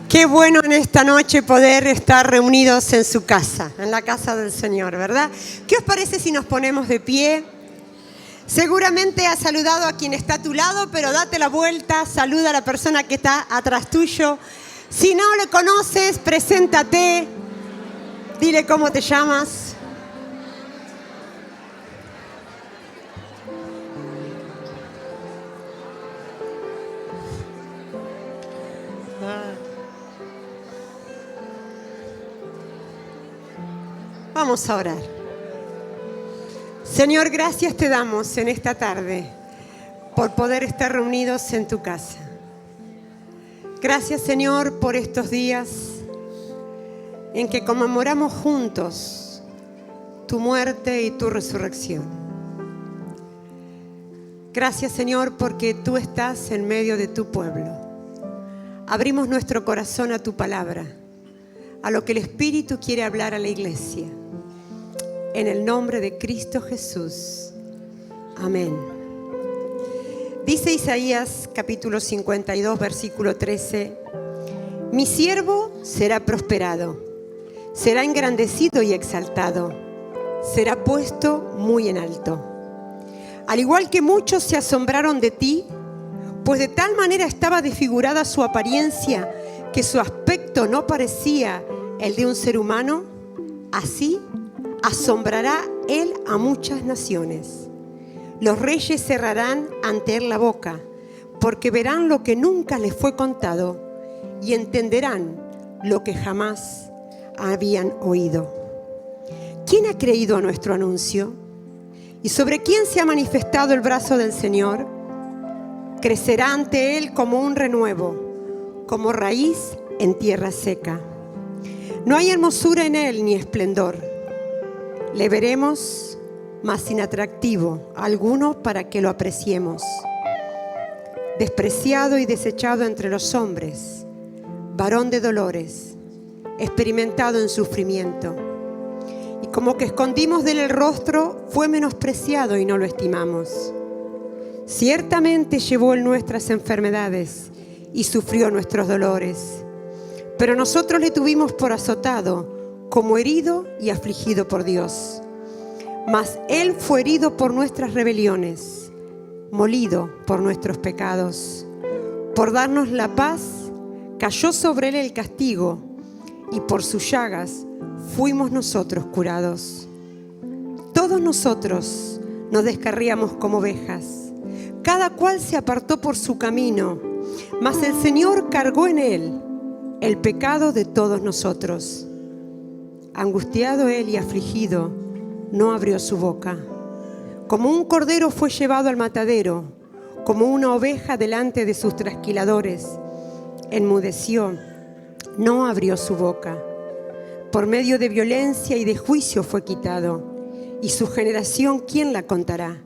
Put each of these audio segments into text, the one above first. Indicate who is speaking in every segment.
Speaker 1: Qué bueno en esta noche poder estar reunidos en su casa, en la casa del Señor, ¿verdad? ¿Qué os parece si nos ponemos de pie? Seguramente has saludado a quien está a tu lado, pero date la vuelta, saluda a la persona que está atrás tuyo. Si no le conoces, preséntate, dile cómo te llamas. Vamos a orar. Señor, gracias te damos en esta tarde por poder estar reunidos en tu casa. Gracias, Señor, por estos días en que conmemoramos juntos tu muerte y tu resurrección. Gracias, Señor, porque tú estás en medio de tu pueblo. Abrimos nuestro corazón a tu palabra, a lo que el Espíritu quiere hablar a la iglesia. En el nombre de Cristo Jesús. Amén. Dice Isaías capítulo 52, versículo 13: Mi siervo será prosperado, será engrandecido y exaltado, será puesto muy en alto. Al igual que muchos se asombraron de ti, pues de tal manera estaba desfigurada su apariencia que su aspecto no parecía el de un ser humano, así asombrará él a muchas naciones. Los reyes cerrarán ante él la boca, porque verán lo que nunca les fue contado y entenderán lo que jamás habían oído. ¿Quién ha creído a nuestro anuncio? ¿Y sobre quién se ha manifestado el brazo del Señor? Crecerá ante él como un renuevo, como raíz en tierra seca. No hay hermosura en él ni esplendor. Le veremos, mas sin atractivo alguno para que lo apreciemos. Despreciado y desechado entre los hombres, varón de dolores, experimentado en sufrimiento. Y como que escondimos de él el rostro, fue menospreciado y no lo estimamos. Ciertamente llevó él nuestras enfermedades y sufrió nuestros dolores. Pero nosotros le tuvimos por azotado, como herido y afligido por Dios. Mas él fue herido por nuestras rebeliones, molido por nuestros pecados. Por darnos la paz, cayó sobre él el castigo, y por sus llagas fuimos nosotros curados. Todos nosotros nos descarríamos como ovejas, cada cual se apartó por su camino, mas el Señor cargó en él el pecado de todos nosotros. Angustiado él y afligido, no abrió su boca. Como un cordero fue llevado al matadero, como una oveja delante de sus trasquiladores. Enmudeció, no abrió su boca. Por medio de violencia y de juicio fue quitado. Y su generación, ¿quién la contará?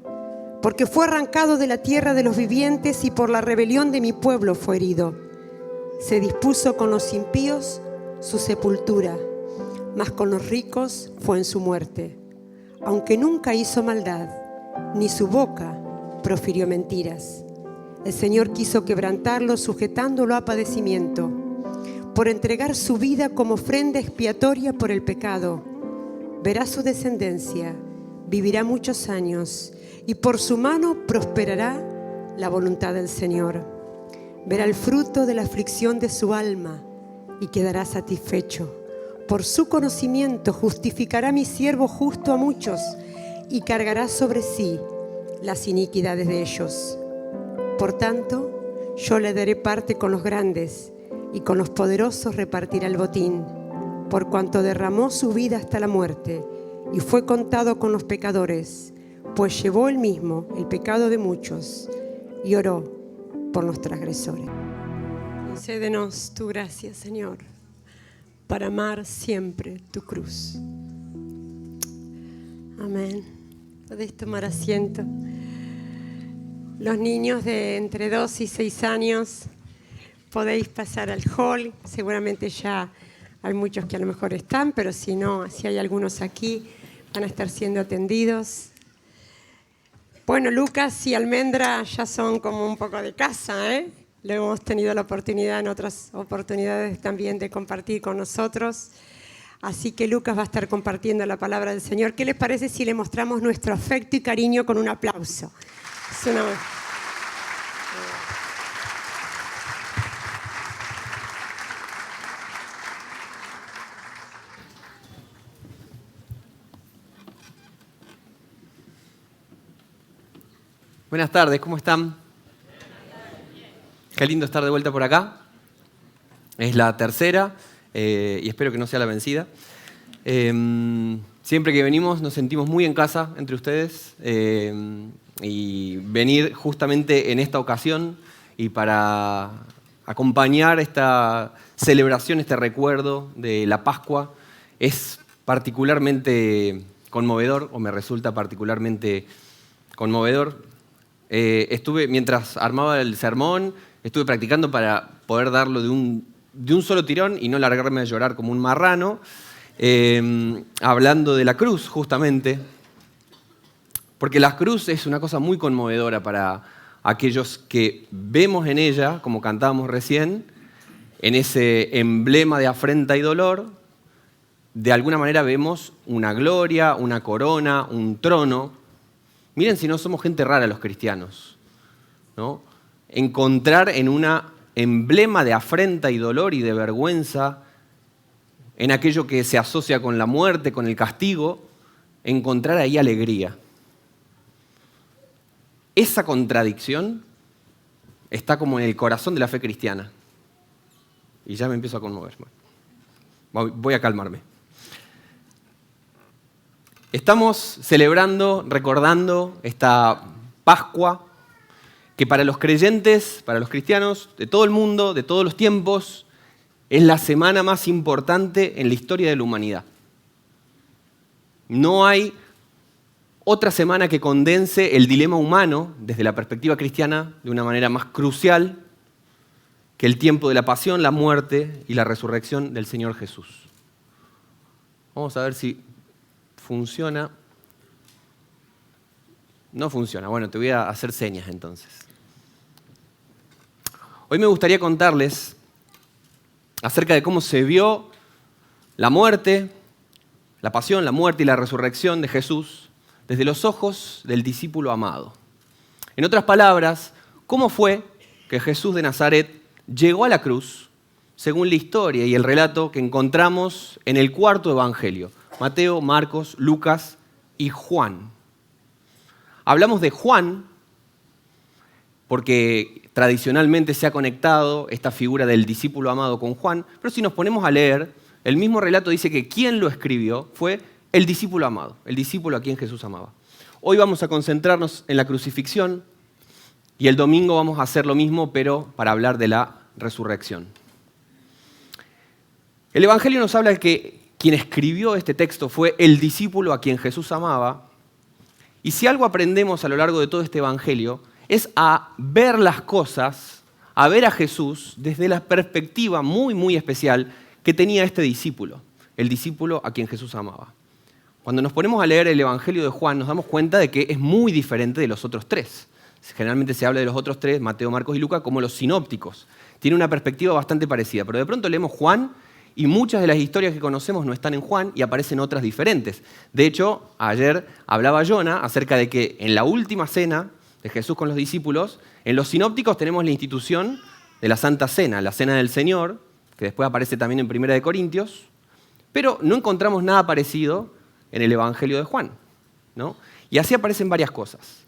Speaker 1: Porque fue arrancado de la tierra de los vivientes y por la rebelión de mi pueblo fue herido. Se dispuso con los impíos su sepultura, mas con los ricos fue en su muerte. Aunque nunca hizo maldad, ni su boca profirió mentiras. El Señor quiso quebrantarlo, sujetándolo a padecimiento, por entregar su vida como ofrenda expiatoria por el pecado. Verá su descendencia, vivirá muchos años, y por su mano prosperará la voluntad del Señor. Verá el fruto de la aflicción de su alma y quedará satisfecho. Por su conocimiento justificará mi siervo justo a muchos y cargará sobre sí las iniquidades de ellos. Por tanto, yo le daré parte con los grandes y con los poderosos repartirá el botín, por cuanto derramó su vida hasta la muerte y fue contado con los pecadores, pues llevó él mismo el pecado de muchos y oró por los transgresores. Concédenos tu gracia, Señor, para amar siempre tu cruz. Amén. Podéis tomar asiento. Los niños de entre 2 y 6 años podéis pasar al hall. Seguramente ya hay muchos que a lo mejor están, pero si no, si hay algunos aquí, van a estar siendo atendidos. Bueno, Lucas y Almendra ya son como un poco de casa, ¿eh? Lo hemos tenido la oportunidad en otras oportunidades también de compartir con nosotros. Así que Lucas va a estar compartiendo la palabra del Señor. ¿Qué les parece si le mostramos nuestro afecto y cariño con un aplauso? Es una...
Speaker 2: Buenas tardes, ¿cómo están? Qué lindo estar de vuelta por acá. Es la tercera y espero que no sea la vencida. Siempre que venimos nos sentimos muy en casa entre ustedes y venir justamente en esta ocasión y para acompañar esta celebración, este recuerdo de la Pascua es particularmente conmovedor o me resulta particularmente conmovedor. Mientras armaba el sermón, estuve practicando para poder darlo de un solo tirón y no largarme a llorar como un marrano, hablando de la cruz justamente, porque la cruz es una cosa muy conmovedora para aquellos que vemos en ella, como cantábamos recién, en ese emblema de afrenta y dolor, de alguna manera vemos una gloria, una corona, un trono. Miren si no somos gente rara los cristianos, ¿no? Encontrar en un emblema de afrenta y dolor y de vergüenza, en aquello que se asocia con la muerte, con el castigo, encontrar ahí alegría. Esa contradicción está como en el corazón de la fe cristiana. Y ya me empiezo a conmover. Voy a calmarme. Estamos celebrando, recordando esta Pascua que para los creyentes, para los cristianos de todo el mundo, de todos los tiempos, es la semana más importante en la historia de la humanidad. No hay otra semana que condense el dilema humano desde la perspectiva cristiana de una manera más crucial que el tiempo de la pasión, la muerte y la resurrección del Señor Jesús. Vamos a ver si funciona. No funciona. Bueno, te voy a hacer señas entonces. Hoy me gustaría contarles acerca de cómo se vio la muerte, la pasión, la muerte y la resurrección de Jesús desde los ojos del discípulo amado. En otras palabras, cómo fue que Jesús de Nazaret llegó a la cruz según la historia y el relato que encontramos en el cuarto evangelio. Mateo, Marcos, Lucas y Juan. Hablamos de Juan porque tradicionalmente se ha conectado esta figura del discípulo amado con Juan, pero si nos ponemos a leer, el mismo relato dice que quien lo escribió fue el discípulo amado, el discípulo a quien Jesús amaba. Hoy vamos a concentrarnos en la crucifixión y el domingo vamos a hacer lo mismo, pero para hablar de la resurrección. El Evangelio nos habla de que quien escribió este texto fue el discípulo a quien Jesús amaba. Y si algo aprendemos a lo largo de todo este Evangelio, es a ver las cosas, a ver a Jesús desde la perspectiva muy, muy especial que tenía este discípulo, el discípulo a quien Jesús amaba. Cuando nos ponemos a leer el Evangelio de Juan, nos damos cuenta de que es muy diferente de los otros tres. Generalmente se habla de los otros tres, Mateo, Marcos y Lucas, como los sinópticos. Tiene una perspectiva bastante parecida, pero de pronto leemos Juan y muchas de las historias que conocemos no están en Juan y aparecen otras diferentes. De hecho, ayer hablaba Jonah acerca de que en la última cena de Jesús con los discípulos, en los sinópticos tenemos la institución de la Santa Cena, la Cena del Señor, que después aparece también en 1 Corintios, pero no encontramos nada parecido en el Evangelio de Juan, ¿no? Y así aparecen varias cosas.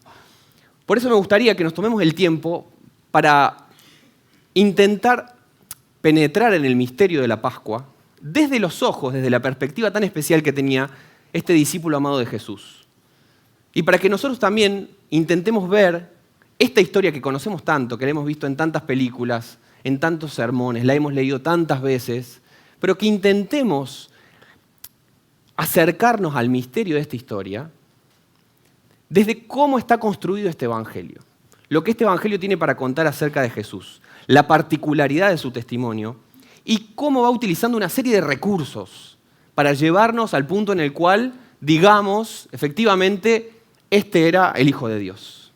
Speaker 2: Por eso me gustaría que nos tomemos el tiempo para intentar penetrar en el misterio de la Pascua desde los ojos, desde la perspectiva tan especial que tenía este discípulo amado de Jesús. Y para que nosotros también intentemos ver esta historia que conocemos tanto, que la hemos visto en tantas películas, en tantos sermones, la hemos leído tantas veces, pero que intentemos acercarnos al misterio de esta historia desde cómo está construido este evangelio. Lo que este evangelio tiene para contar acerca de Jesús, la particularidad de su testimonio y cómo va utilizando una serie de recursos para llevarnos al punto en el cual digamos, efectivamente, este era el Hijo de Dios.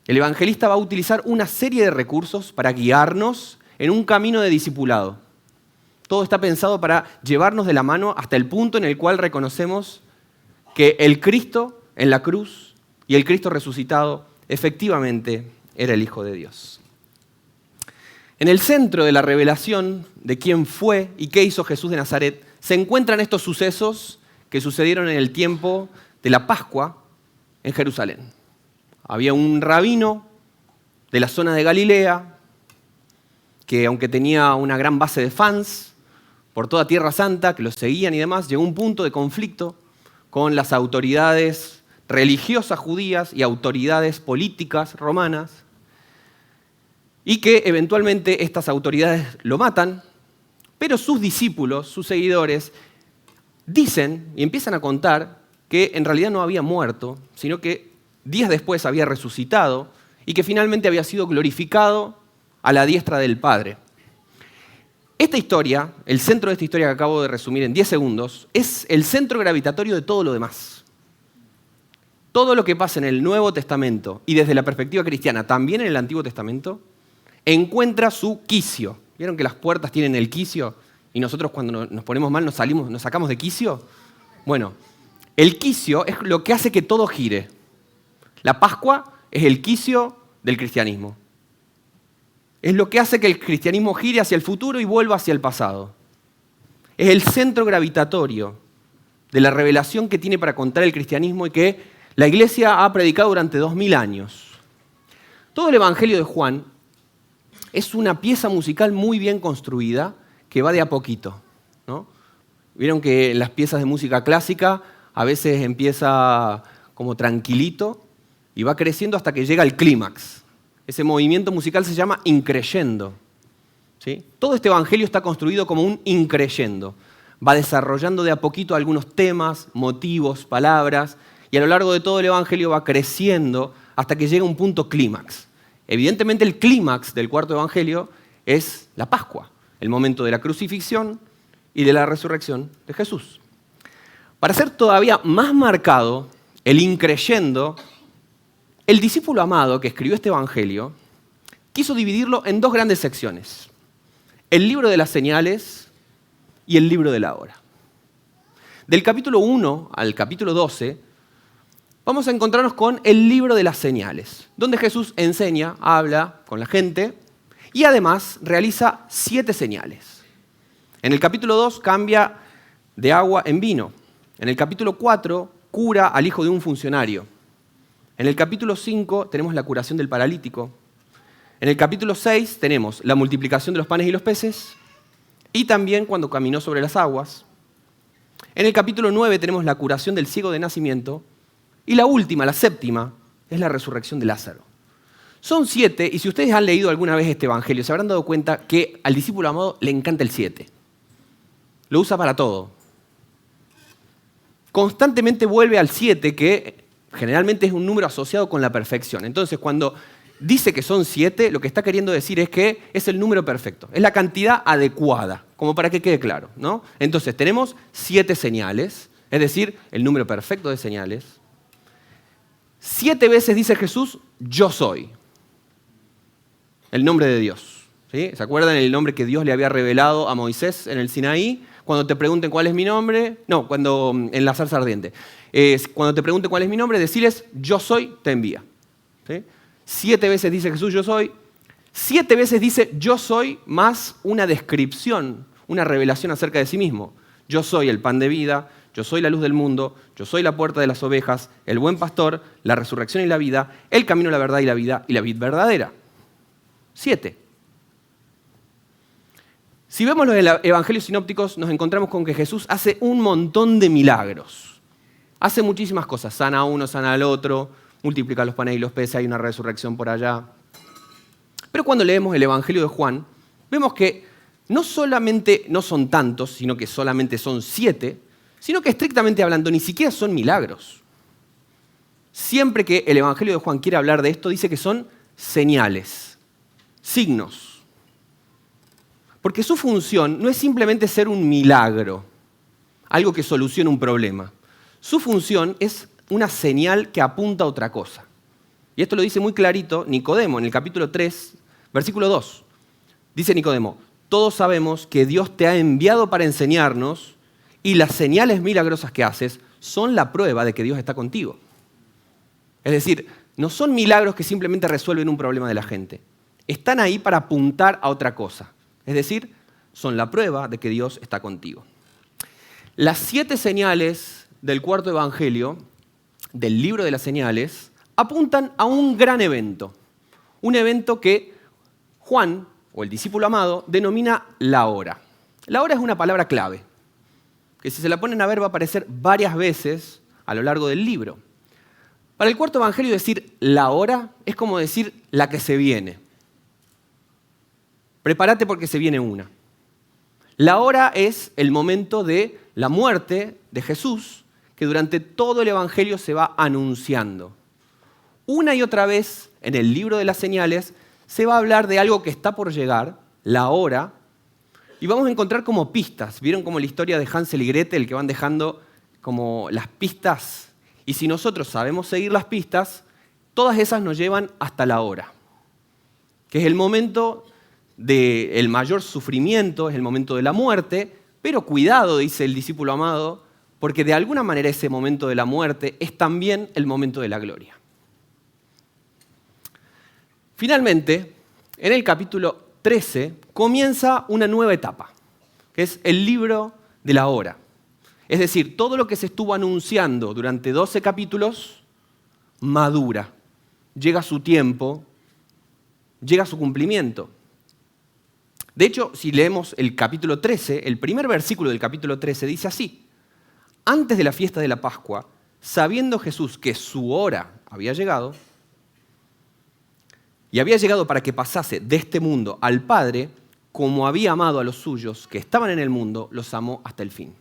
Speaker 2: el evangelista va a utilizar una serie de recursos para guiarnos en un camino de discipulado. Todo está pensado para llevarnos de la mano hasta el punto en el cual reconocemos que el Cristo en la cruz y el Cristo resucitado efectivamente era el Hijo de Dios. En el centro de la revelación de quién fue y qué hizo Jesús de Nazaret se encuentran estos sucesos que sucedieron en el tiempo de la Pascua en Jerusalén. Había un rabino de la zona de Galilea que, aunque tenía una gran base de fans por toda Tierra Santa que los seguían y demás, llegó a un punto de conflicto con las autoridades religiosas judías y autoridades políticas romanas, y que eventualmente estas autoridades lo matan, pero sus discípulos, sus seguidores, dicen y empiezan a contar que en realidad no había muerto, sino que días después había resucitado y que finalmente había sido glorificado a la diestra del Padre. Esta historia, el centro de esta historia que acabo de resumir en 10 segundos, es el centro gravitatorio de todo lo demás. Todo lo que pasa en el Nuevo Testamento y desde la perspectiva cristiana, también en el Antiguo Testamento, encuentra su quicio. ¿Vieron que las puertas tienen el quicio y nosotros cuando nos ponemos mal nos sacamos de quicio? Bueno, el quicio es lo que hace que todo gire. La Pascua es el quicio del cristianismo. Es lo que hace que el cristianismo gire hacia el futuro y vuelva hacia el pasado. Es el centro gravitatorio de la revelación que tiene para contar el cristianismo y que la Iglesia ha predicado durante 2000 años. Todo el Evangelio de Juan es una pieza musical muy bien construida que va de a poquito, ¿no? Vieron que en las piezas de música clásica a veces empieza como tranquilito y va creciendo hasta que llega al clímax. Ese movimiento musical se llama increyendo, ¿sí? Todo este evangelio está construido como un increyendo. Va desarrollando de a poquito algunos temas, motivos, palabras, y a lo largo de todo el evangelio va creciendo hasta que llega a un punto clímax. Evidentemente el clímax del cuarto evangelio es la Pascua, el momento de la crucifixión y de la resurrección de Jesús. Para ser todavía más marcado el increyendo, el discípulo amado que escribió este evangelio quiso dividirlo en dos grandes secciones: el libro de las señales y el libro de la hora. Del capítulo 1 al capítulo 12 vamos a encontrarnos con el libro de las señales, donde Jesús enseña, habla con la gente y además realiza 7 señales. En el capítulo 2 cambia de agua en vino. En el capítulo 4 cura al hijo de un funcionario. En el capítulo 5 tenemos la curación del paralítico. En el capítulo 6 tenemos la multiplicación de los panes y los peces y también cuando caminó sobre las aguas. En el capítulo 9 tenemos la curación del ciego de nacimiento y la última, la séptima, es la resurrección de Lázaro. Son 7 y si ustedes han leído alguna vez este evangelio se habrán dado cuenta que al discípulo amado le encanta el 7. Lo usa para todo. Constantemente vuelve al 7, que generalmente es un número asociado con la perfección. Entonces, cuando dice que son 7, lo que está queriendo decir es que es el número perfecto, es la cantidad adecuada, como para que quede claro, ¿no? Entonces, tenemos 7 señales, es decir, el número perfecto de señales. 7 veces dice Jesús, yo soy, el nombre de Dios, ¿sí? ¿Se acuerdan el nombre que Dios le había revelado a Moisés en el Sinaí? Cuando te pregunten cuál es mi nombre, no, cuando en la zarza ardiente. Cuando te pregunten cuál es mi nombre, deciles, yo soy, te envía. ¿Sí? 7 veces dice Jesús, yo soy. 7 veces dice, yo soy, más una descripción, una revelación acerca de sí mismo. Yo soy el pan de vida, yo soy la luz del mundo, yo soy la puerta de las ovejas, el buen pastor, la resurrección y la vida, el camino, la verdad y la vida vid verdadera. 7. Si vemos los evangelios sinópticos, nos encontramos con que Jesús hace un montón de milagros. Hace muchísimas cosas. Sana a uno, sana al otro, multiplica los panes y los peces, hay una resurrección por allá. Pero cuando leemos el evangelio de Juan, vemos que no solamente no son tantos, sino que solamente son 7, sino que estrictamente hablando ni siquiera son milagros. Siempre que el evangelio de Juan quiere hablar de esto, dice que son señales, signos. Porque su función no es simplemente ser un milagro, algo que soluciona un problema. Su función es una señal que apunta a otra cosa. Y esto lo dice muy clarito Nicodemo en el capítulo 3, versículo 2. Dice Nicodemo, todos sabemos que Dios te ha enviado para enseñarnos y las señales milagrosas que haces son la prueba de que Dios está contigo. Es decir, no son milagros que simplemente resuelven un problema de la gente. Están ahí para apuntar a otra cosa. Es decir, son la prueba de que Dios está contigo. Las 7 señales del cuarto evangelio, del libro de las señales, apuntan a un gran evento. Un evento que Juan, o el discípulo amado, denomina la hora. La hora es una palabra clave, que si se la ponen a ver va a aparecer varias veces a lo largo del libro. Para el cuarto evangelio decir la hora es como decir la que se viene. Prepárate porque se viene una. La hora es el momento de la muerte de Jesús, que durante todo el evangelio se va anunciando. Una y otra vez en el libro de las señales se va a hablar de algo que está por llegar, la hora, y vamos a encontrar como pistas. ¿Vieron como la historia de Hansel y Gretel, que van dejando como las pistas? Y si nosotros sabemos seguir las pistas, todas esas nos llevan hasta la hora, que es el momento del mayor sufrimiento, es el momento de la muerte, pero cuidado, dice el discípulo amado, porque de alguna manera ese momento de la muerte es también el momento de la gloria. Finalmente, en el capítulo 13 comienza una nueva etapa, que es el libro de la hora. Es decir, todo lo que se estuvo anunciando durante 12 capítulos madura, llega su tiempo, llega su cumplimiento. De hecho, si leemos el capítulo 13, el primer versículo del capítulo 13 dice así: antes de la fiesta de la Pascua, sabiendo Jesús que su hora había llegado, y había llegado para que pasase de este mundo al Padre, como había amado a los suyos que estaban en el mundo, los amó hasta el fin.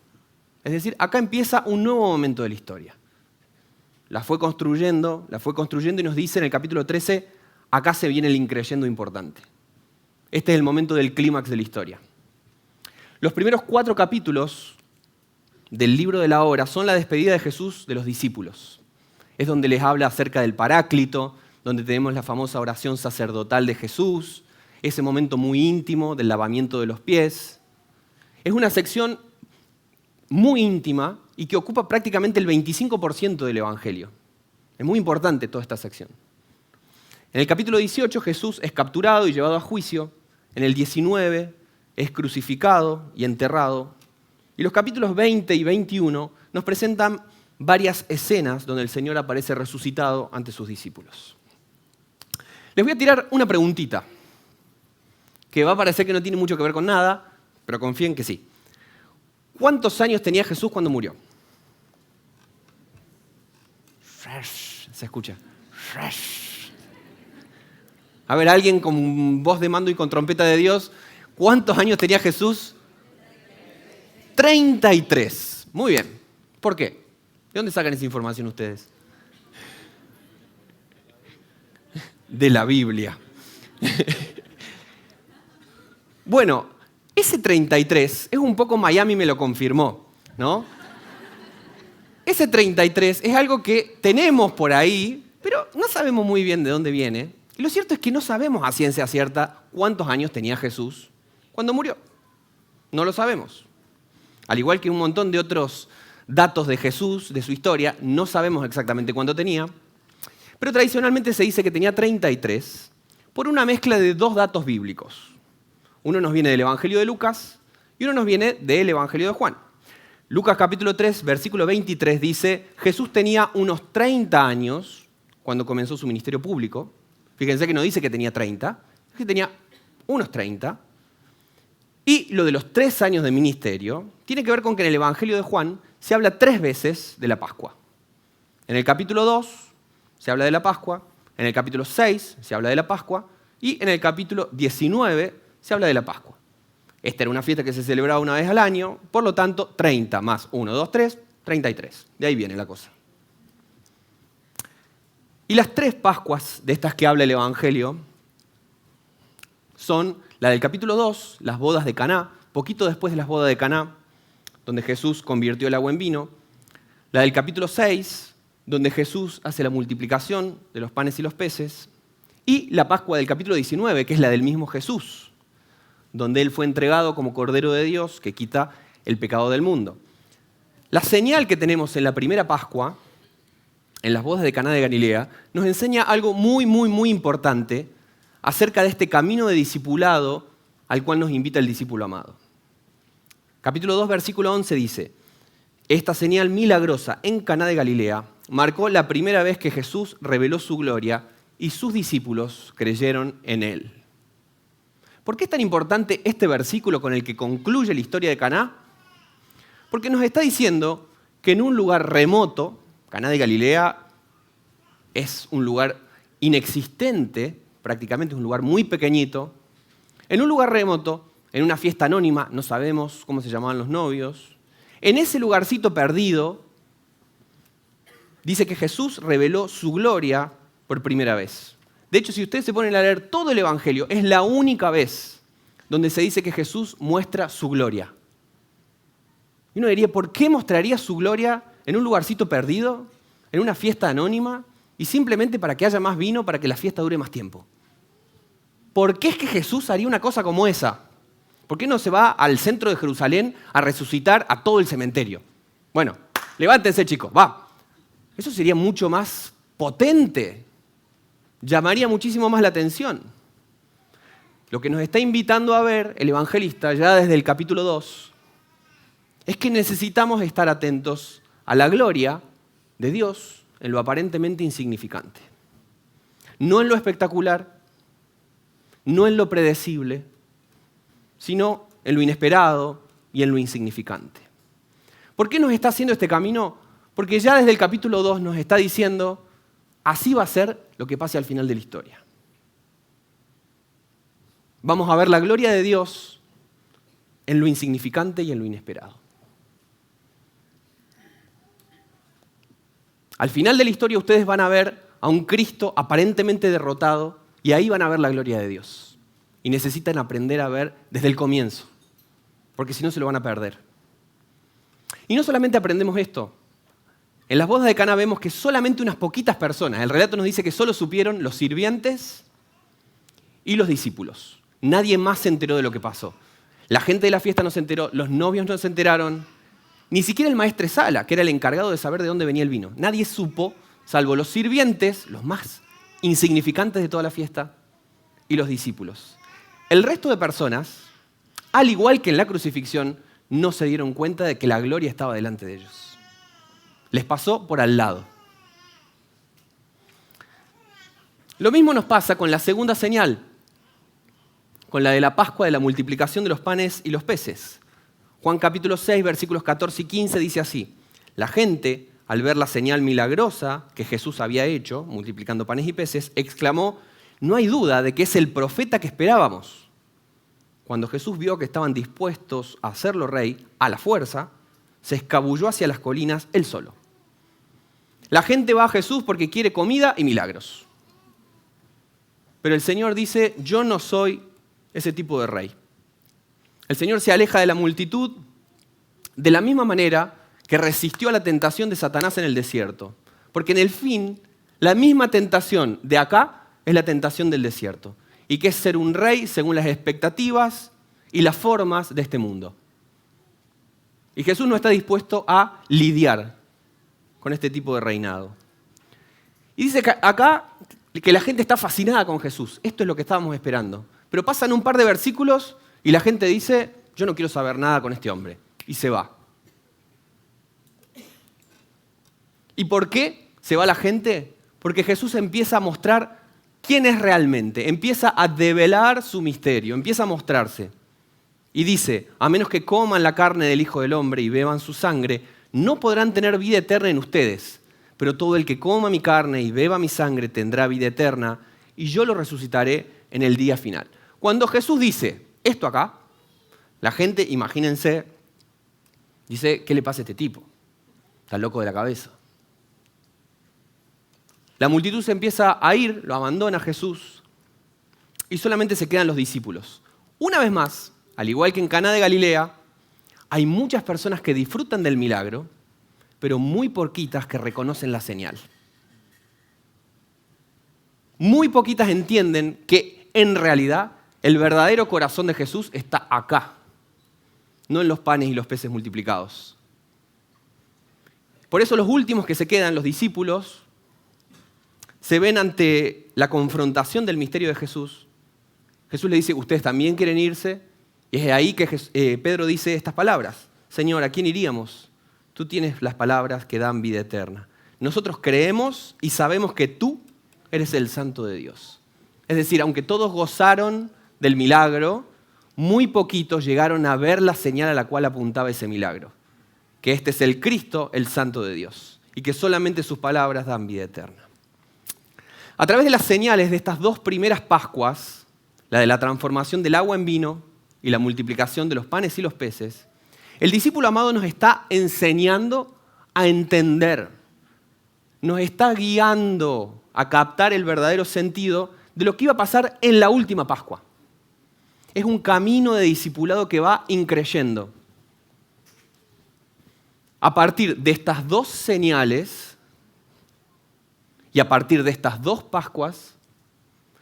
Speaker 2: Es decir, acá empieza un nuevo momento de la historia. La fue construyendo y nos dice en el capítulo 13, acá se viene el increyendo importante. Este es el momento del clímax de la historia. Los primeros 4 capítulos del libro de la hora son la despedida de Jesús de los discípulos. Es donde les habla acerca del Paráclito, donde tenemos la famosa oración sacerdotal de Jesús, ese momento muy íntimo del lavamiento de los pies. Es una sección muy íntima y que ocupa prácticamente el 25% del Evangelio. Es muy importante toda esta sección. En el capítulo 18 Jesús es capturado y llevado a juicio. En el 19 es crucificado y enterrado. Y los capítulos 20 y 21 nos presentan varias escenas donde el Señor aparece resucitado ante sus discípulos. Les voy a tirar una preguntita, que va a parecer que no tiene mucho que ver con nada, pero confíen que sí. ¿Cuántos años tenía Jesús cuando murió? Se escucha. A ver, alguien con voz de mando y con trompeta de Dios. ¿Cuántos años tenía Jesús? 33. Muy bien. ¿Por qué? ¿De dónde sacan esa información ustedes? De la Biblia. Bueno, ese 33 es un poco Miami me lo confirmó, ¿no? Ese 33 es algo que tenemos por ahí, pero no sabemos muy bien de dónde viene. Y lo cierto es que no sabemos a ciencia cierta cuántos años tenía Jesús cuando murió. No lo sabemos. Al igual que un montón de otros datos de Jesús, de su historia, no sabemos exactamente cuánto tenía. Pero tradicionalmente se dice que tenía 33 por una mezcla de 2 datos bíblicos. Uno nos viene del Evangelio de Lucas y uno nos viene del Evangelio de Juan. Lucas capítulo 3, versículo 23 dice, Jesús tenía unos 30 años cuando comenzó su ministerio público. Fíjense que no dice que tenía 30, es que tenía unos 30. Y lo de los 3 años de ministerio tiene que ver con que en el Evangelio de Juan se habla 3 veces de la Pascua. En el capítulo 2 se habla de la Pascua, en el capítulo 6 se habla de la Pascua y en el capítulo 19 se habla de la Pascua. Esta era una fiesta que se celebraba una vez al año, por lo tanto 30 más 1, 2, 3, 33. De ahí viene la cosa. Y las 3 Pascuas de estas que habla el Evangelio son la del capítulo 2, las bodas de Caná, poquito después de las bodas de Caná, donde Jesús convirtió el agua en vino. La del capítulo 6, donde Jesús hace la multiplicación de los panes y los peces, y la Pascua del capítulo 19, que es la del mismo Jesús, donde Él fue entregado como Cordero de Dios que quita el pecado del mundo. La señal que tenemos en la primera Pascua, en las bodas de Caná de Galilea, nos enseña algo muy, muy, muy importante acerca de este camino de discipulado al cual nos invita el discípulo amado. Capítulo 2, versículo 11 dice: esta señal milagrosa en Caná de Galilea marcó la primera vez que Jesús reveló su gloria y sus discípulos creyeron en Él. ¿Por qué es tan importante este versículo con el que concluye la historia de Caná? Porque nos está diciendo que en un lugar remoto, Caná de Galilea es un lugar inexistente, prácticamente un lugar muy pequeñito, en un lugar remoto, en una fiesta anónima, no sabemos cómo se llamaban los novios, en ese lugarcito perdido, dice que Jesús reveló su gloria por primera vez. De hecho, si ustedes se ponen a leer todo el Evangelio, es la única vez donde se dice que Jesús muestra su gloria. Y uno diría, ¿por qué mostraría su gloria en un lugarcito perdido, en una fiesta anónima, y simplemente para que haya más vino, para que la fiesta dure más tiempo? ¿Por qué es que Jesús haría una cosa como esa? ¿Por qué no se va al centro de Jerusalén a resucitar a todo el cementerio? Bueno, levántense, chicos, va. Eso sería mucho más potente. Llamaría muchísimo más la atención. Lo que nos está invitando a ver el evangelista ya desde el capítulo 2 es que necesitamos estar atentos a la gloria de Dios en lo aparentemente insignificante. No en lo espectacular, no en lo predecible, sino en lo inesperado y en lo insignificante. ¿Por qué nos está haciendo este camino? Porque ya desde el capítulo 2 nos está diciendo, así va a ser lo que pase al final de la historia. Vamos a ver la gloria de Dios en lo insignificante y en lo inesperado. Al final de la historia ustedes van a ver a un Cristo aparentemente derrotado y ahí van a ver la gloria de Dios. Y necesitan aprender a ver desde el comienzo, porque si no se lo van a perder. Y no solamente aprendemos esto. En las bodas de Caná vemos que solamente unas poquitas personas, el relato nos dice que solo supieron los sirvientes y los discípulos. Nadie más se enteró de lo que pasó. La gente de la fiesta no se enteró, los novios no se enteraron, ni siquiera el maestresala, que era el encargado de saber de dónde venía el vino. Nadie supo, salvo los sirvientes, los más insignificantes de toda la fiesta, y los discípulos. El resto de personas, al igual que en la crucifixión, no se dieron cuenta de que la gloria estaba delante de ellos. Les pasó por al lado. Lo mismo nos pasa con la segunda señal, con la de la Pascua de la multiplicación de los panes y los peces. Juan capítulo 6, versículos 14 y 15 dice así: la gente, al ver la señal milagrosa que Jesús había hecho, multiplicando panes y peces, exclamó: no hay duda de que es el profeta que esperábamos. Cuando Jesús vio que estaban dispuestos a hacerlo rey a la fuerza, se escabulló hacia las colinas él solo. La gente va a Jesús porque quiere comida y milagros. Pero el Señor dice: yo no soy ese tipo de rey. El Señor se aleja de la multitud de la misma manera que resistió a la tentación de Satanás en el desierto. Porque en el fin, la misma tentación de acá es la tentación del desierto, y que es ser un rey según las expectativas y las formas de este mundo. Y Jesús no está dispuesto a lidiar con este tipo de reinado. Y dice que acá que la gente está fascinada con Jesús. Esto es lo que estábamos esperando. Pero pasan un par de versículos y la gente dice: yo no quiero saber nada con este hombre. Y se va. ¿Y por qué se va la gente? Porque Jesús empieza a mostrar quién es realmente, empieza a develar su misterio, empieza a mostrarse. Y dice: a menos que coman la carne del Hijo del Hombre y beban su sangre, no podrán tener vida eterna en ustedes. Pero todo el que coma mi carne y beba mi sangre tendrá vida eterna, y yo lo resucitaré en el día final. Cuando Jesús dice esto acá, la gente, imagínense, dice: ¿qué le pasa a este tipo? Está loco de la cabeza. La multitud se empieza a ir, lo abandona a Jesús y solamente se quedan los discípulos. Una vez más, al igual que en Caná de Galilea, hay muchas personas que disfrutan del milagro, pero muy poquitas que reconocen la señal. Muy poquitas entienden que en realidad el verdadero corazón de Jesús está acá, no en los panes y los peces multiplicados. Por eso los últimos que se quedan, los discípulos, se ven ante la confrontación del misterio de Jesús. Jesús le dice, ¿ustedes también quieren irse? Y es ahí que Pedro dice estas palabras. Señor, ¿a quién iríamos? Tú tienes las palabras que dan vida eterna. Nosotros creemos y sabemos que tú eres el Santo de Dios. Es decir, aunque todos gozaron del milagro, muy poquitos llegaron a ver la señal a la cual apuntaba ese milagro. Que este es el Cristo, el Santo de Dios. Y que solamente sus palabras dan vida eterna. A través de las señales de estas dos primeras Pascuas, la de la transformación del agua en vino y la multiplicación de los panes y los peces, el discípulo amado nos está enseñando a entender, nos está guiando a captar el verdadero sentido de lo que iba a pasar en la última Pascua. Es un camino de discipulado que va increyendo. A partir de estas dos señales y a partir de estas dos Pascuas,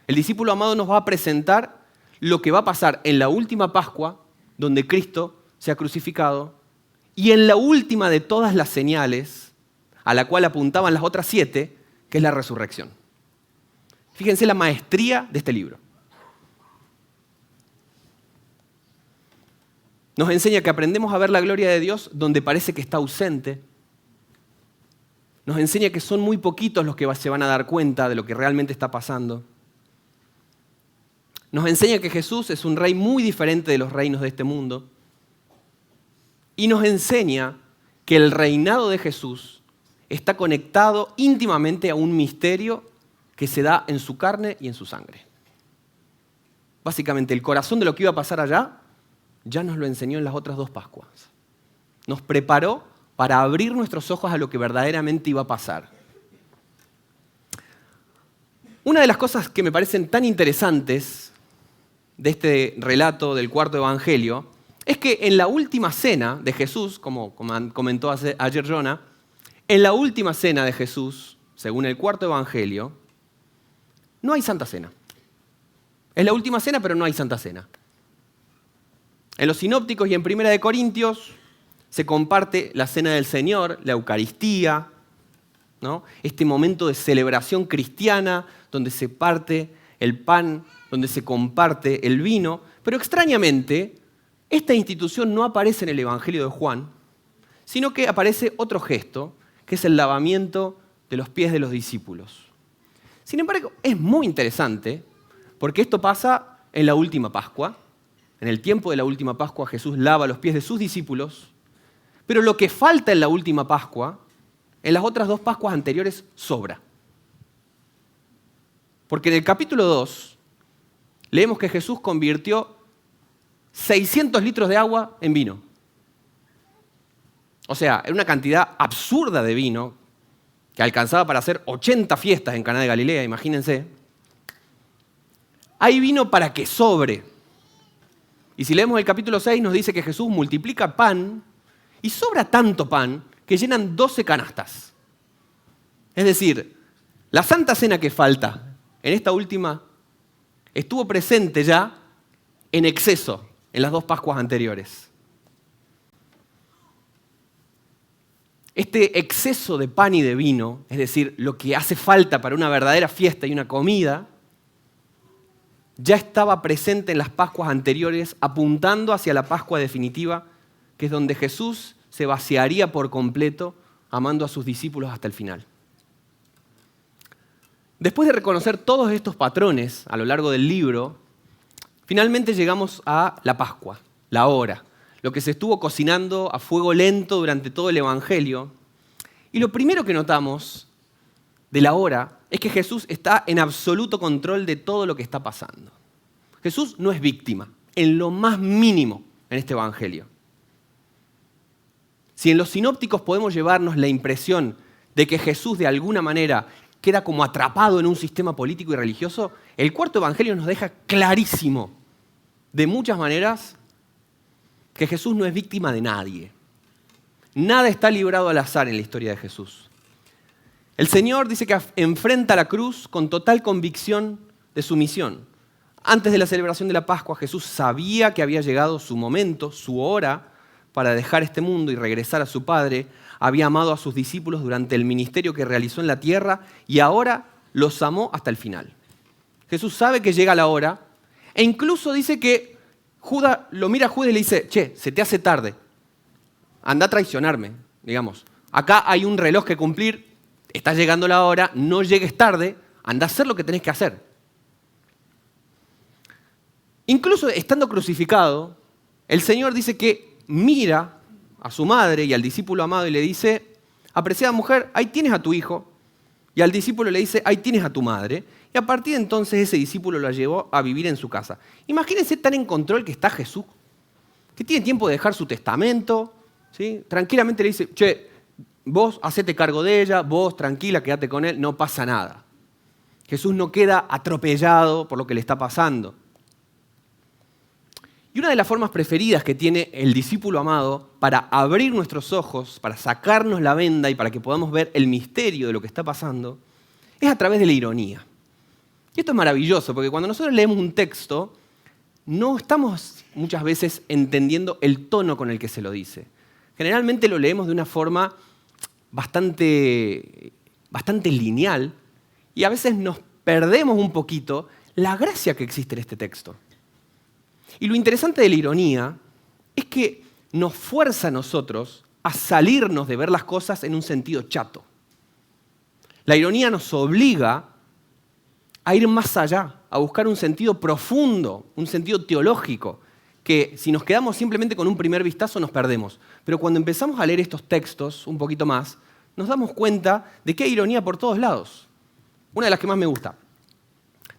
Speaker 2: el discípulo amado nos va a presentar lo que va a pasar en la última Pascua, donde Cristo se ha crucificado, y en la última de todas las señales, a la cual apuntaban las otras 7, que es la resurrección. Fíjense la maestría de este libro. Nos enseña que aprendemos a ver la gloria de Dios donde parece que está ausente. Nos enseña que son muy poquitos los que se van a dar cuenta de lo que realmente está pasando. Nos enseña que Jesús es un rey muy diferente de los reinos de este mundo. Y nos enseña que el reinado de Jesús está conectado íntimamente a un misterio que se da en su carne y en su sangre. Básicamente, el corazón de lo que iba a pasar allá ya nos lo enseñó en las otras dos Pascuas. Nos preparó para abrir nuestros ojos a lo que verdaderamente iba a pasar. Una de las cosas que me parecen tan interesantes de este relato del cuarto evangelio es que en la última cena de Jesús, como comentó ayer Jonah, en la última cena de Jesús, según el cuarto evangelio, no hay Santa Cena. Es la última cena, pero no hay Santa Cena. En los sinópticos y en Primera de Corintios se comparte la Cena del Señor, la Eucaristía, ¿no? Este momento de celebración cristiana donde se parte el pan, donde se comparte el vino, pero extrañamente esta institución no aparece en el Evangelio de Juan, sino que aparece otro gesto, que es el lavamiento de los pies de los discípulos. Sin embargo, es muy interesante, porque esto pasa en la última Pascua. En el tiempo de la última Pascua, Jesús lava los pies de sus discípulos, pero lo que falta en la última Pascua, en las otras dos Pascuas anteriores, sobra. Porque en el capítulo 2, leemos que Jesús convirtió 600 litros de agua en vino. O sea, era una cantidad absurda de vino que alcanzaba para hacer 80 fiestas en Caná de Galilea, imagínense. Hay vino para que sobre. Y si leemos el capítulo 6 nos dice que Jesús multiplica pan y sobra tanto pan que llenan 12 canastas. Es decir, la Santa Cena que falta en esta última estuvo presente ya en exceso en las dos Pascuas anteriores. Este exceso de pan y de vino, es decir, lo que hace falta para una verdadera fiesta y una comida, ya estaba presente en las Pascuas anteriores, apuntando hacia la Pascua definitiva, que es donde Jesús se vaciaría por completo, amando a sus discípulos hasta el final. Después de reconocer todos estos patrones a lo largo del libro, finalmente llegamos a la Pascua, la hora, lo que se estuvo cocinando a fuego lento durante todo el Evangelio. Y lo primero que notamos de la hora es que Jesús está en absoluto control de todo lo que está pasando. Jesús no es víctima, en lo más mínimo en este Evangelio. Si en los sinópticos podemos llevarnos la impresión de que Jesús de alguna manera queda como atrapado en un sistema político y religioso, el cuarto Evangelio nos deja clarísimo, de muchas maneras, que Jesús no es víctima de nadie. Nada está librado al azar en la historia de Jesús. El Señor dice que enfrenta la cruz con total convicción de su misión. Antes de la celebración de la Pascua, Jesús sabía que había llegado su momento, su hora, para dejar este mundo y regresar a su Padre. Había amado a sus discípulos durante el ministerio que realizó en la tierra y ahora los amó hasta el final. Jesús sabe que llega la hora e incluso dice que Judas lo mira a Judas y le dice, che, se te hace tarde, anda a traicionarme, digamos. Acá hay un reloj que cumplir, está llegando la hora, no llegues tarde, anda a hacer lo que tenés que hacer. Incluso estando crucificado, el Señor dice que mira a su madre y al discípulo amado y le dice, apreciada mujer, ahí tienes a tu hijo. Y al discípulo le dice, ahí tienes a tu madre. Y a partir de entonces ese discípulo la llevó a vivir en su casa. Imagínense tan en control que está Jesús, que tiene tiempo de dejar su testamento, ¿sí? Tranquilamente le dice, che, vos hacete cargo de ella, vos tranquila, quédate con él, no pasa nada. Jesús no queda atropellado por lo que le está pasando. Y una de las formas preferidas que tiene el discípulo amado para abrir nuestros ojos, para sacarnos la venda y para que podamos ver el misterio de lo que está pasando, es a través de la ironía. Y esto es maravilloso, porque cuando nosotros leemos un texto, no estamos muchas veces entendiendo el tono con el que se lo dice. Generalmente lo leemos de una forma bastante lineal y a veces nos perdemos un poquito la gracia que existe en este texto. Y lo interesante de la ironía es que nos fuerza a nosotros a salirnos de ver las cosas en un sentido chato. La ironía nos obliga a ir más allá, a buscar un sentido profundo, un sentido teológico, que si nos quedamos simplemente con un primer vistazo nos perdemos. Pero cuando empezamos a leer estos textos un poquito más, nos damos cuenta de que hay ironía por todos lados. Una de las que más me gusta.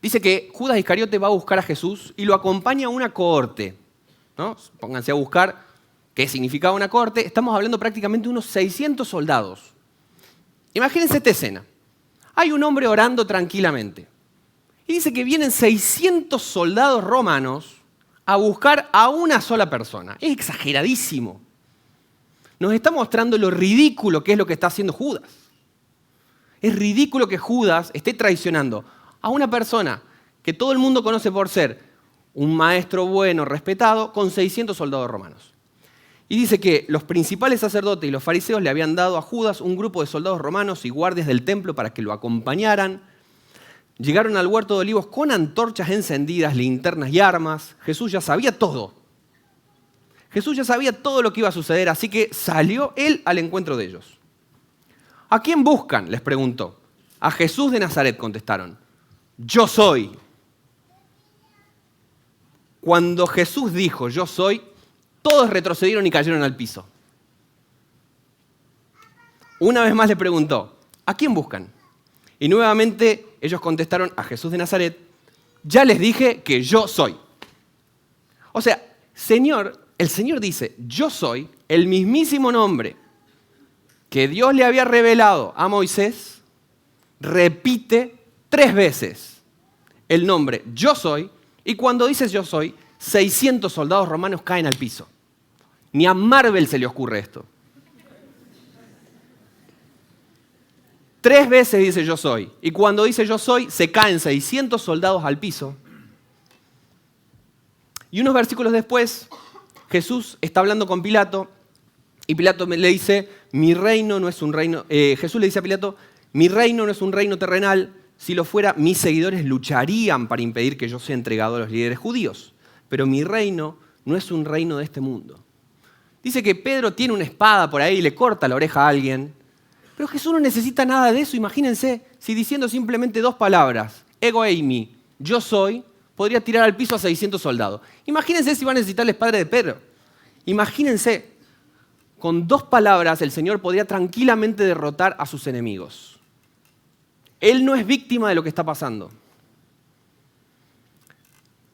Speaker 2: Dice que Judas Iscariote va a buscar a Jesús y lo acompaña a una cohorte, ¿no? Pónganse a buscar qué significaba una cohorte. Estamos hablando prácticamente de unos 600 soldados. Imagínense esta escena. Hay un hombre orando tranquilamente. Y dice que vienen 600 soldados romanos a buscar a una sola persona. Es exageradísimo. Nos está mostrando lo ridículo que es lo que está haciendo Judas. Es ridículo que Judas esté traicionando a una persona que todo el mundo conoce por ser un maestro bueno, respetado, con 600 soldados romanos. Y dice que los principales sacerdotes y los fariseos le habían dado a Judas un grupo de soldados romanos y guardias del templo para que lo acompañaran. Llegaron al huerto de olivos con antorchas encendidas, linternas y armas. Jesús ya sabía todo. Jesús ya sabía todo lo que iba a suceder, así que salió él al encuentro de ellos. ¿A quién buscan?, les preguntó. A Jesús de Nazaret, contestaron. Yo soy. Cuando Jesús dijo, yo soy, todos retrocedieron y cayeron al piso. Una vez más le preguntó, ¿a quién buscan? Y nuevamente ellos contestaron, a Jesús de Nazaret, ya les dije que yo soy. O sea, el Señor dice, yo soy, el mismísimo nombre que Dios le había revelado a Moisés, repite 3 veces el nombre yo soy, y cuando dices yo soy, 600 soldados romanos caen al piso. Ni a Marvel se le ocurre esto. 3 veces dice yo soy, y cuando dice yo soy, se caen 600 soldados al piso. Y unos versículos después, Jesús está hablando con Pilato, y Pilato le dice, mi reino no es un reino... Jesús le dice a Pilato, mi reino no es un reino terrenal. Si lo fuera, mis seguidores lucharían para impedir que yo sea entregado a los líderes judíos. Pero mi reino no es un reino de este mundo. Dice que Pedro tiene una espada por ahí y le corta la oreja a alguien. Pero Jesús no necesita nada de eso. Imagínense si diciendo simplemente 2 palabras, ego eimi, yo soy, podría tirar al piso a 600 soldados. Imagínense si va a necesitar el padre de Pedro. Imagínense, con 2 palabras el Señor podría tranquilamente derrotar a sus enemigos. Él no es víctima de lo que está pasando.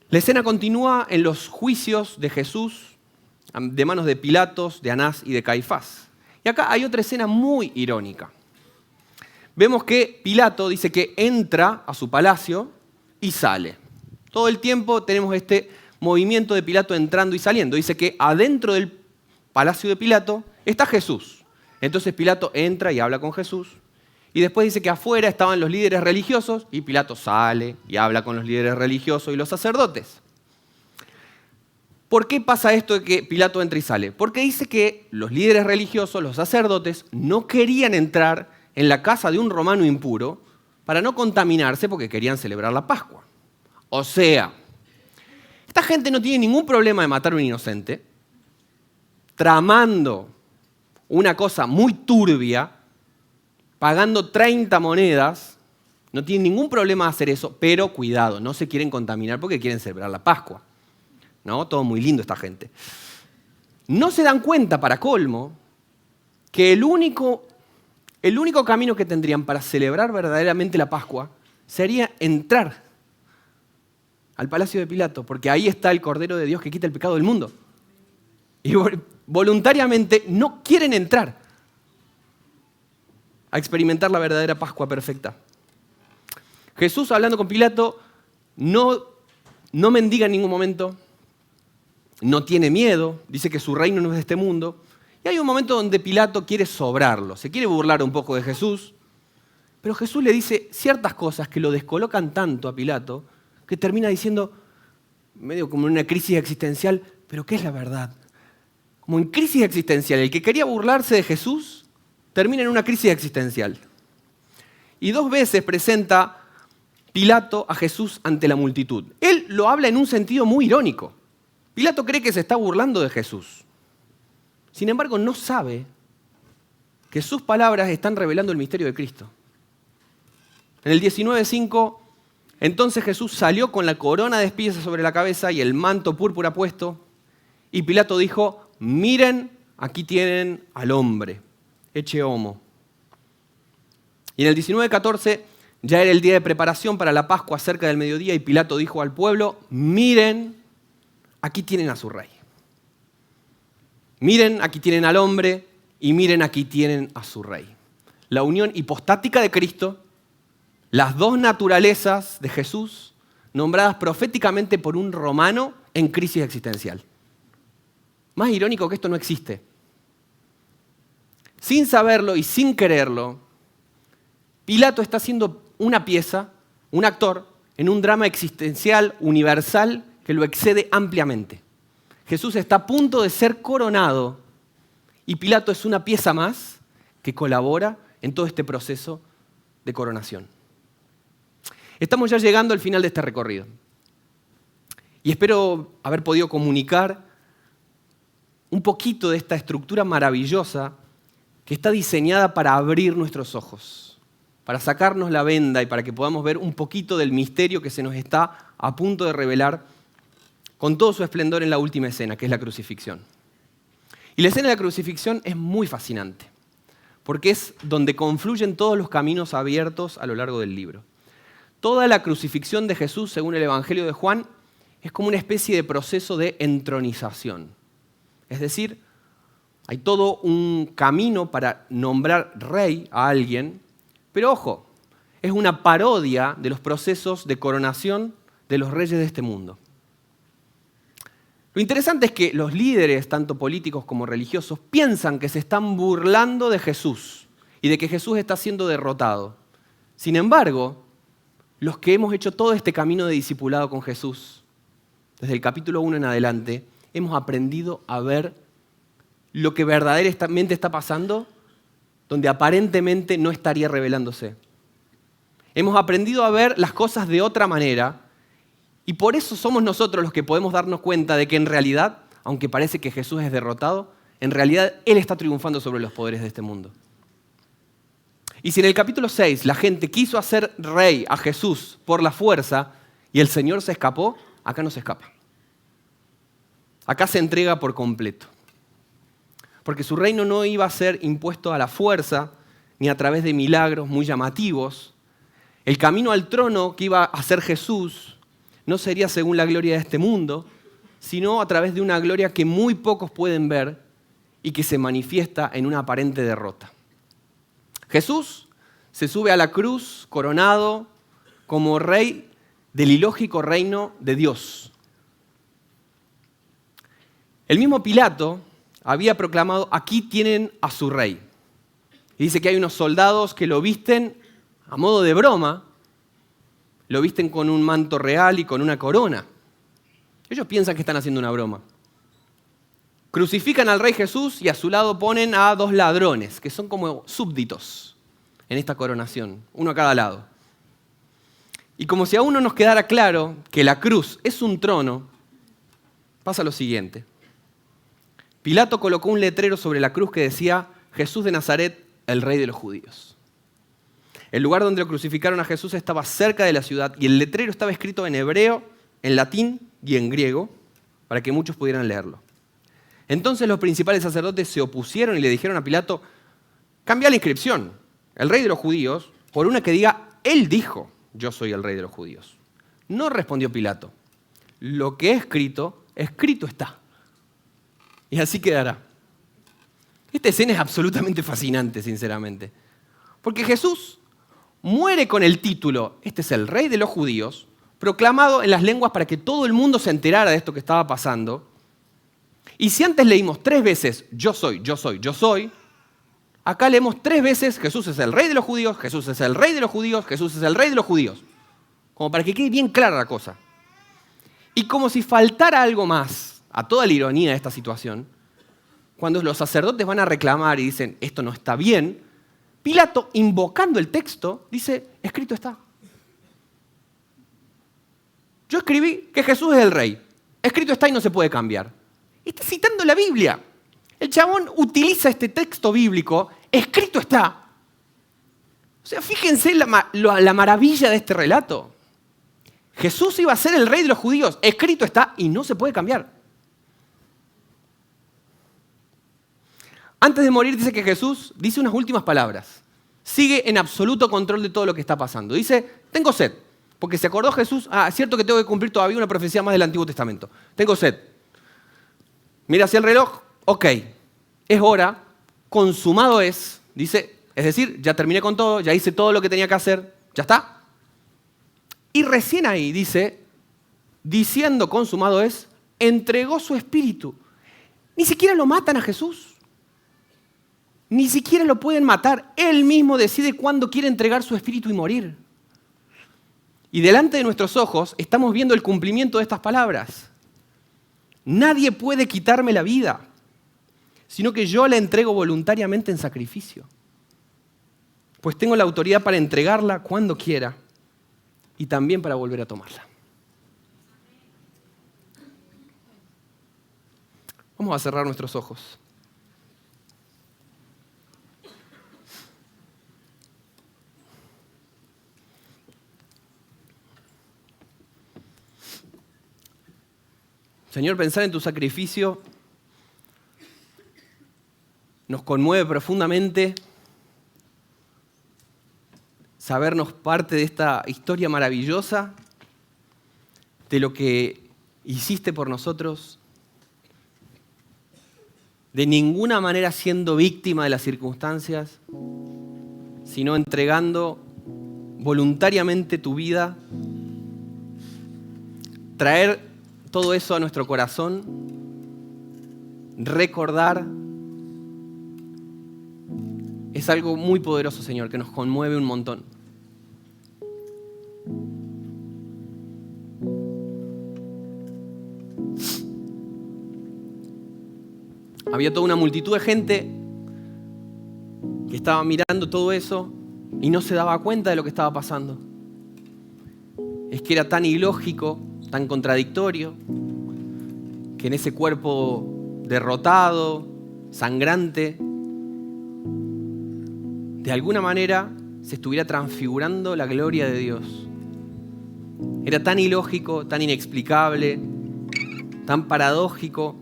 Speaker 2: La escena continúa en los juicios de Jesús, de manos de Pilatos, de Anás y de Caifás. Y acá hay otra escena muy irónica. Vemos que Pilato dice que entra a su palacio y sale. Todo el tiempo tenemos este movimiento de Pilato entrando y saliendo. Dice que adentro del palacio de Pilato está Jesús. Entonces Pilato entra y habla con Jesús. Y después dice que afuera estaban los líderes religiosos y Pilato sale y habla con los líderes religiosos y los sacerdotes. ¿Por qué pasa esto de que Pilato entra y sale? Porque dice que los líderes religiosos, los sacerdotes, no querían entrar en la casa de un romano impuro para no contaminarse porque querían celebrar la Pascua. O sea, esta gente no tiene ningún problema de matar a un inocente, tramando una cosa muy turbia, pagando 30 monedas, no tienen ningún problema de hacer eso, pero cuidado, no se quieren contaminar porque quieren celebrar la Pascua. ¿No? Todo muy lindo esta gente. No se dan cuenta, para colmo, que el único camino que tendrían para celebrar verdaderamente la Pascua sería entrar al palacio de Pilato, porque ahí está el Cordero de Dios que quita el pecado del mundo. Y voluntariamente no quieren entrar a experimentar la verdadera Pascua perfecta. Jesús, hablando con Pilato, no mendiga en ningún momento, no tiene miedo, dice que su reino no es de este mundo. Y hay un momento donde Pilato quiere sobrarlo, se quiere burlar un poco de Jesús, pero Jesús le dice ciertas cosas que lo descolocan tanto a Pilato que termina diciendo, medio como en una crisis existencial, ¿pero qué es la verdad? Como en crisis existencial, el que quería burlarse de Jesús termina en una crisis existencial. Y 2 veces presenta Pilato a Jesús ante la multitud. Él lo habla en un sentido muy irónico. Pilato cree que se está burlando de Jesús. Sin embargo, no sabe que sus palabras están revelando el misterio de Cristo. En el 19:5, entonces Jesús salió con la corona de espinas sobre la cabeza y el manto púrpura puesto, y Pilato dijo, miren, aquí tienen al hombre, ecce homo. Y en el 19:14, ya era el día de preparación para la Pascua cerca del mediodía, y Pilato dijo al pueblo, miren, aquí tienen a su rey. Miren, aquí tienen al hombre y miren, aquí tienen a su rey. La unión hipostática de Cristo, las 2 naturalezas de Jesús, nombradas proféticamente por un romano en crisis existencial. Más irónico que esto no existe. Sin saberlo y sin quererlo, Pilato está haciendo una pieza, un actor, en un drama existencial universal que lo excede ampliamente. Jesús está a punto de ser coronado y Pilato es una pieza más que colabora en todo este proceso de coronación. Estamos ya llegando al final de este recorrido y espero haber podido comunicar un poquito de esta estructura maravillosa que está diseñada para abrir nuestros ojos, para sacarnos la venda y para que podamos ver un poquito del misterio que se nos está a punto de revelar con todo su esplendor en la última escena, que es la crucifixión. Y la escena de la crucifixión es muy fascinante, porque es donde confluyen todos los caminos abiertos a lo largo del libro. Toda la crucifixión de Jesús, según el Evangelio de Juan, es como una especie de proceso de entronización. Es decir, hay todo un camino para nombrar rey a alguien, pero ojo, es una parodia de los procesos de coronación de los reyes de este mundo. Lo interesante es que los líderes, tanto políticos como religiosos, piensan que se están burlando de Jesús y de que Jesús está siendo derrotado. Sin embargo, los que hemos hecho todo este camino de discipulado con Jesús, desde el capítulo 1 en adelante, hemos aprendido a ver lo que verdaderamente está pasando, donde aparentemente no estaría revelándose. Hemos aprendido a ver las cosas de otra manera, y por eso somos nosotros los que podemos darnos cuenta de que en realidad, aunque parece que Jesús es derrotado, en realidad Él está triunfando sobre los poderes de este mundo. Y si en el capítulo 6 la gente quiso hacer rey a Jesús por la fuerza y el Señor se escapó, acá no se escapa. Acá se entrega por completo. Porque su reino no iba a ser impuesto a la fuerza ni a través de milagros muy llamativos. El camino al trono que iba a hacer Jesús no sería según la gloria de este mundo, sino a través de una gloria que muy pocos pueden ver y que se manifiesta en una aparente derrota. Jesús se sube a la cruz coronado como rey del ilógico reino de Dios. El mismo Pilato, había proclamado, aquí tienen a su rey. Y dice que hay unos soldados que lo visten a modo de broma, lo visten con un manto real y con una corona. Ellos piensan que están haciendo una broma. Crucifican al rey Jesús y a su lado ponen a 2 ladrones, que son como súbditos en esta coronación, uno a cada lado. Y como si aún no nos quedara claro que la cruz es un trono, pasa lo siguiente. Pilato colocó un letrero sobre la cruz que decía, Jesús de Nazaret, el rey de los judíos. El lugar donde lo crucificaron a Jesús estaba cerca de la ciudad y el letrero estaba escrito en hebreo, en latín y en griego para que muchos pudieran leerlo. Entonces los principales sacerdotes se opusieron y le dijeron a Pilato, cambia la inscripción, el rey de los judíos, por una que diga, él dijo, yo soy el rey de los judíos. No respondió Pilato, lo que he escrito, escrito está. Y así quedará. Esta escena es absolutamente fascinante, sinceramente. Porque Jesús muere con el título, este es el rey de los judíos, proclamado en las lenguas para que todo el mundo se enterara de esto que estaba pasando. Y si antes leímos 3 veces, yo soy, yo soy, yo soy, acá leemos 3 veces, Jesús es el rey de los judíos, Jesús es el rey de los judíos, Jesús es el rey de los judíos. Como para que quede bien clara la cosa. Y como si faltara algo más a toda la ironía de esta situación, cuando los sacerdotes van a reclamar y dicen, esto no está bien, Pilato, invocando el texto, dice, escrito está. Yo escribí que Jesús es el rey. Escrito está y no se puede cambiar. Está citando la Biblia. El chabón utiliza este texto bíblico, escrito está. O sea, fíjense la maravilla de este relato. Jesús iba a ser el rey de los judíos, escrito está y no se puede cambiar. Antes de morir dice que Jesús dice unas últimas palabras. Sigue en absoluto control de todo lo que está pasando. Dice, tengo sed. Porque se acordó Jesús, es cierto que tengo que cumplir todavía una profecía más del Antiguo Testamento. Tengo sed. Mira hacia el reloj, ok, es hora, consumado es, dice, es decir, ya terminé con todo, ya hice todo lo que tenía que hacer, ya está. Y recién ahí dice, diciendo consumado es, entregó su espíritu. Ni siquiera lo matan a Jesús. Ni siquiera lo pueden matar. Él mismo decide cuándo quiere entregar su espíritu y morir. Y delante de nuestros ojos estamos viendo el cumplimiento de estas palabras. Nadie puede quitarme la vida, sino que yo la entrego voluntariamente en sacrificio. Pues tengo la autoridad para entregarla cuando quiera y también para volver a tomarla. Vamos a cerrar nuestros ojos. Señor, pensar en tu sacrificio nos conmueve profundamente. Sabernos parte de esta historia maravillosa, de lo que hiciste por nosotros, de ninguna manera siendo víctima de las circunstancias, sino entregando voluntariamente tu vida, traer todo eso a nuestro corazón, recordar, es algo muy poderoso, Señor, que nos conmueve un montón. Había toda una multitud de gente que estaba mirando todo eso y no se daba cuenta de lo que estaba pasando. Es que era tan ilógico, tan contradictorio, que en ese cuerpo derrotado, sangrante, de alguna manera se estuviera transfigurando la gloria de Dios. Era tan ilógico, tan inexplicable, tan paradójico.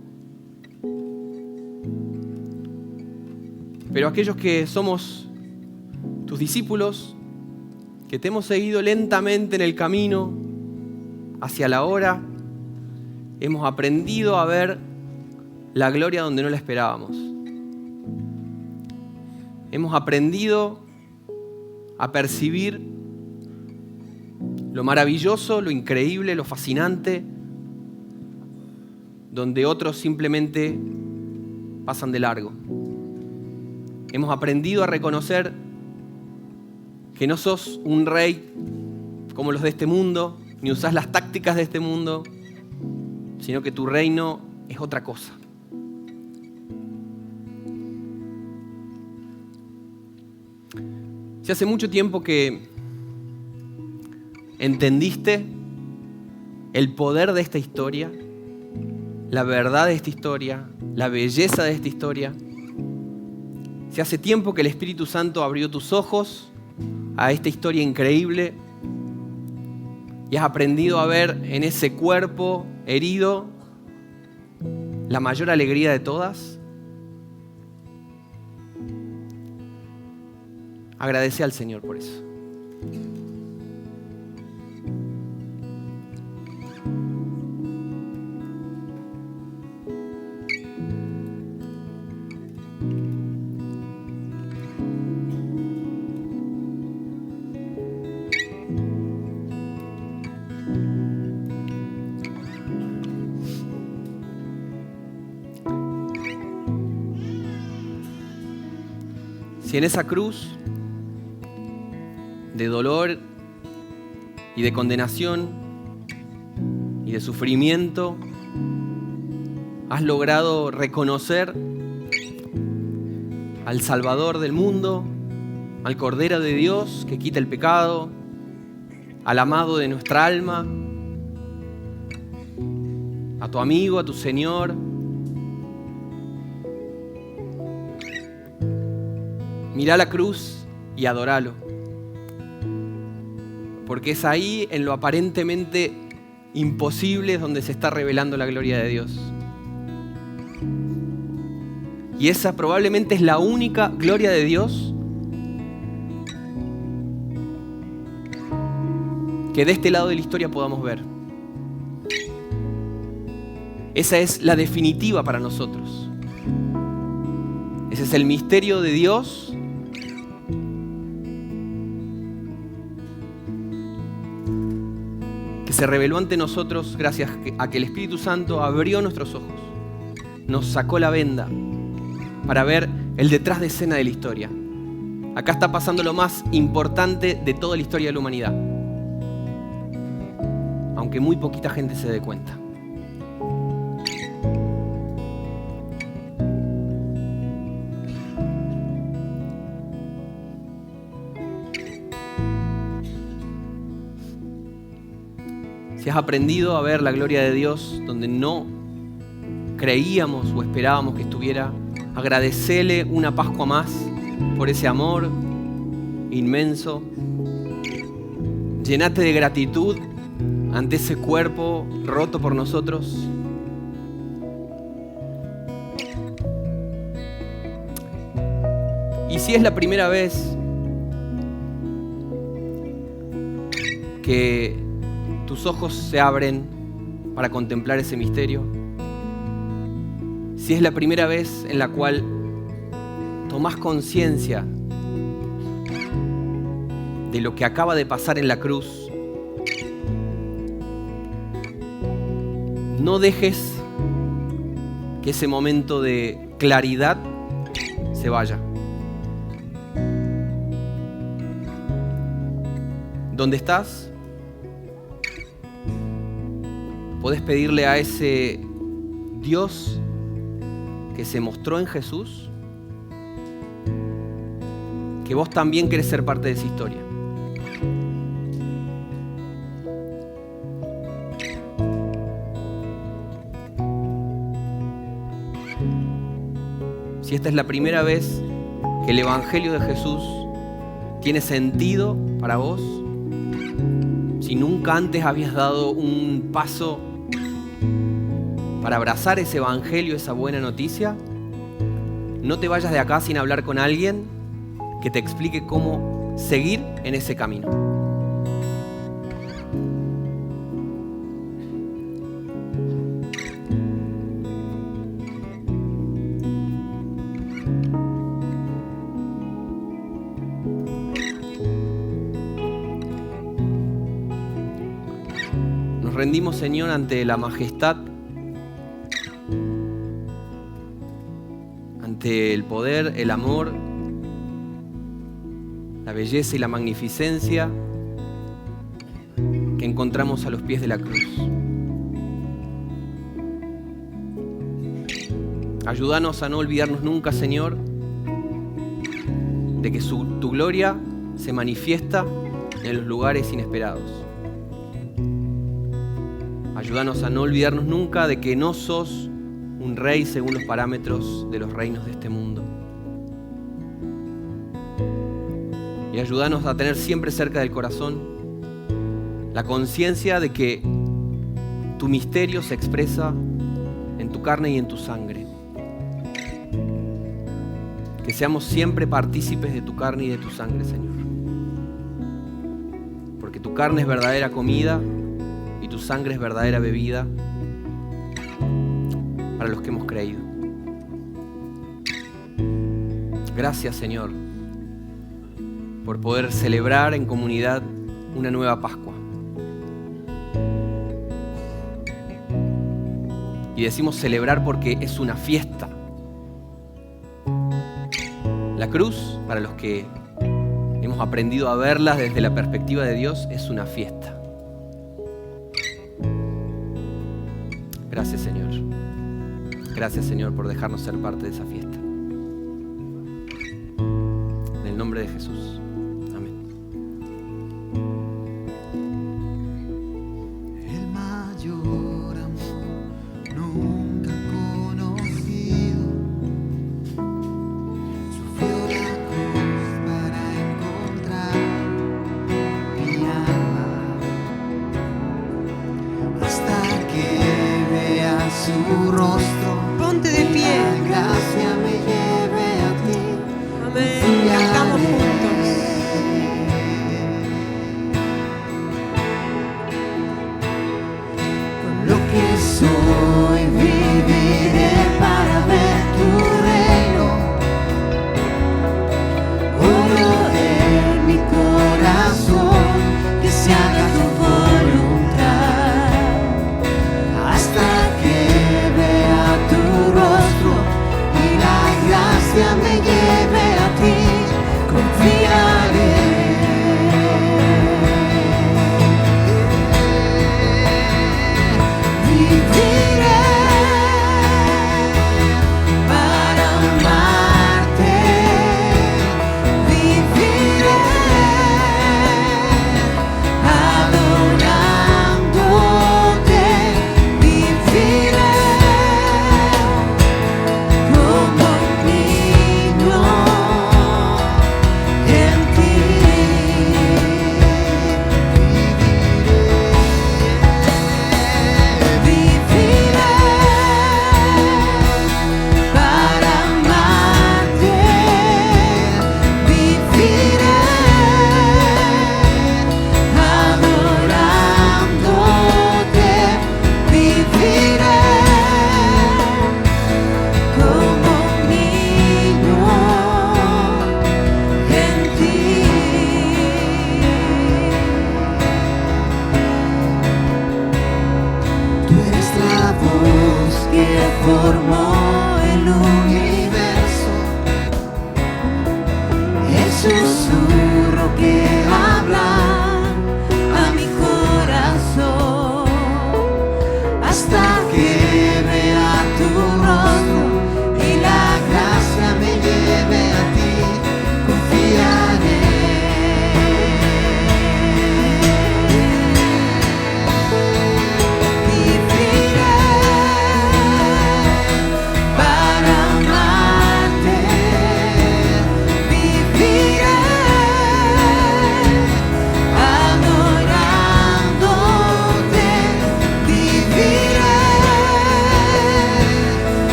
Speaker 2: Pero aquellos que somos tus discípulos, que te hemos seguido lentamente en el camino hacia la hora, hemos aprendido a ver la gloria donde no la esperábamos. Hemos aprendido a percibir lo maravilloso, lo increíble, lo fascinante, donde otros simplemente pasan de largo. Hemos aprendido a reconocer que no sos un rey como los de este mundo, ni usás las tácticas de este mundo, sino que tu reino es otra cosa. Si hace mucho tiempo que entendiste el poder de esta historia, la verdad de esta historia, la belleza de esta historia, si hace tiempo que el Espíritu Santo abrió tus ojos a esta historia increíble y has aprendido a ver en ese cuerpo herido la mayor alegría de todas, agradece al Señor por eso. Si en esa cruz de dolor y de condenación y de sufrimiento has logrado reconocer al Salvador del mundo, al Cordero de Dios que quita el pecado, al amado de nuestra alma, a tu amigo, a tu Señor, mirá la cruz y adoralo. Porque es ahí, en lo aparentemente imposible, donde se está revelando la gloria de Dios. Y esa probablemente es la única gloria de Dios que de este lado de la historia podamos ver. Esa es la definitiva para nosotros. Ese es el misterio de Dios que se reveló ante nosotros gracias a que el Espíritu Santo abrió nuestros ojos, nos sacó la venda para ver el detrás de escena de la historia. Acá está pasando lo más importante de toda la historia de la humanidad, aunque muy poquita gente se dé cuenta. Si has aprendido a ver la gloria de Dios donde no creíamos o esperábamos que estuviera, agradecele una Pascua más por ese amor inmenso. Llenate de gratitud ante ese cuerpo roto por nosotros. Y si es la primera vez que tus ojos se abren para contemplar ese misterio, si es la primera vez en la cual tomás conciencia de lo que acaba de pasar en la cruz, no dejes que ese momento de claridad se vaya. ¿Dónde estás? Podés pedirle a ese Dios que se mostró en Jesús que vos también querés ser parte de esa historia. Si esta es la primera vez que el Evangelio de Jesús tiene sentido para vos, si nunca antes habías dado un paso para abrazar ese Evangelio, esa buena noticia, no te vayas de acá sin hablar con alguien que te explique cómo seguir en ese camino. Nos rendimos, Señor, ante la majestad ante el poder, el amor, la belleza y la magnificencia que encontramos a los pies de la cruz. Ayúdanos a no olvidarnos nunca, Señor, de que tu gloria se manifiesta en los lugares inesperados. Ayúdanos a no olvidarnos nunca de que no sos un rey según los parámetros de los reinos de este mundo. Y ayúdanos a tener siempre cerca del corazón la conciencia de que tu misterio se expresa en tu carne y en tu sangre. Que seamos siempre partícipes de tu carne y de tu sangre, Señor. Porque tu carne es verdadera comida y tu sangre es verdadera bebida para los que hemos creído. Gracias, Señor, por poder celebrar en comunidad una nueva Pascua. Y decimos celebrar porque es una fiesta. La cruz, para los que hemos aprendido a verla desde la perspectiva de Dios, es una fiesta. Gracias, Señor. Gracias, Señor, por dejarnos ser parte de esa fiesta. En el nombre de Jesús.